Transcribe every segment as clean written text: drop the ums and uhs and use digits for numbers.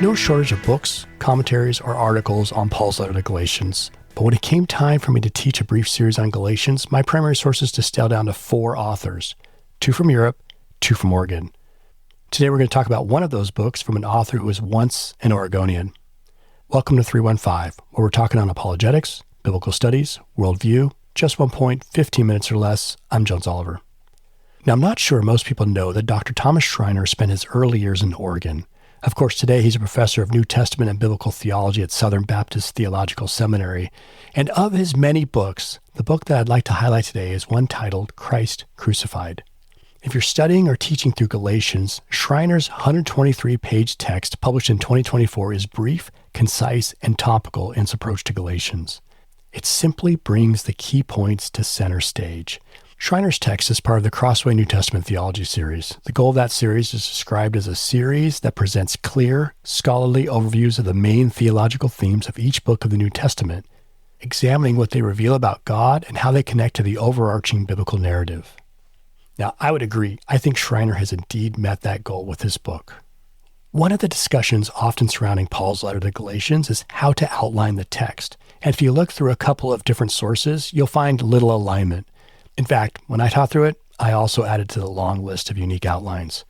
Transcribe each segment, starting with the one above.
There's no shortage of books, commentaries, or articles on Paul's letter to Galatians. But when it came time for me to teach a brief series on Galatians, my primary sources distilled down to 4 authors, 2 from Europe, 2 from Oregon. Today we're going to talk about one of those books from an author who was once an Oregonian. Welcome to 315, where we're talking on apologetics, biblical studies, worldview, just 1 point, 15 minutes or less. I'm Jones Oliver. Now, I'm not sure most people know that Dr. Thomas Schreiner spent his early years in Oregon. Of course, today he's a professor of New Testament and Biblical Theology at Southern Baptist Theological Seminary. And of his many books, the book that I'd like to highlight today is one titled Christ Crucified. If you're studying or teaching through Galatians, Schreiner's 123-page text published in 2024 is brief, concise, and topical in its approach to Galatians. It simply brings the key points to center stage. Schreiner's text is part of the Crossway New Testament Theology series. The goal of that series is described as a series that presents clear, scholarly overviews of the main theological themes of each book of the New Testament, examining what they reveal about God and how they connect to the overarching biblical narrative. Now, I would agree. I think Schreiner has indeed met that goal with this book. One of the discussions often surrounding Paul's letter to Galatians is how to outline the text. And if you look through a couple of different sources, you'll find little alignment. In fact, when I taught through it, I also added to the long list of unique outlines.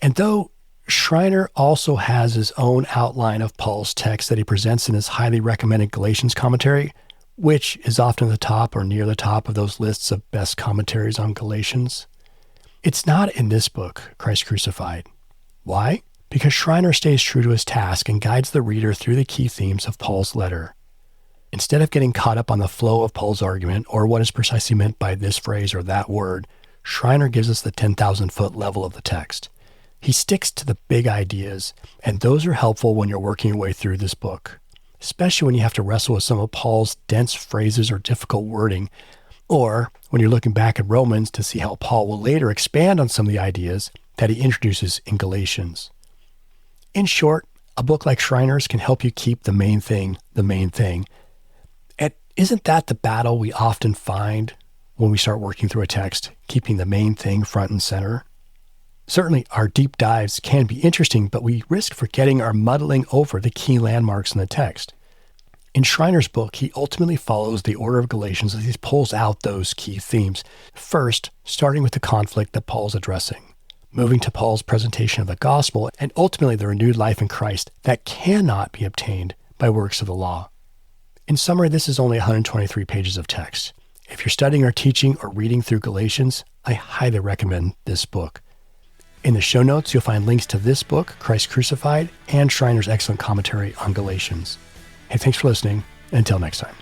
And though Schreiner also has his own outline of Paul's text that he presents in his highly recommended Galatians commentary, which is often at the top or near the top of those lists of best commentaries on Galatians, it's not in this book, Christ Crucified. Why? Because Schreiner stays true to his task and guides the reader through the key themes of Paul's letter. Instead of getting caught up on the flow of Paul's argument or what is precisely meant by this phrase or that word, Schreiner gives us the 10,000-foot level of the text. He sticks to the big ideas, and those are helpful when you're working your way through this book, especially when you have to wrestle with some of Paul's dense phrases or difficult wording, or when you're looking back at Romans to see how Paul will later expand on some of the ideas that he introduces in Galatians. In short, a book like Schreiner's can help you keep the main thing the main thing. And isn't that the battle we often find when we start working through a text, keeping the main thing front and center? Certainly, our deep dives can be interesting, but we risk forgetting or muddling over the key landmarks in the text. In Schreiner's book, he ultimately follows the order of Galatians as he pulls out those key themes. First, starting with the conflict that Paul's addressing, moving to Paul's presentation of the gospel, and ultimately the renewed life in Christ that cannot be obtained by works of the law. In summary, this is only 123 pages of text. If you're studying or teaching or reading through Galatians, I highly recommend this book. In the show notes, you'll find links to this book, Christ Crucified, and Schreiner's excellent commentary on Galatians. Hey, thanks for listening. Until next time.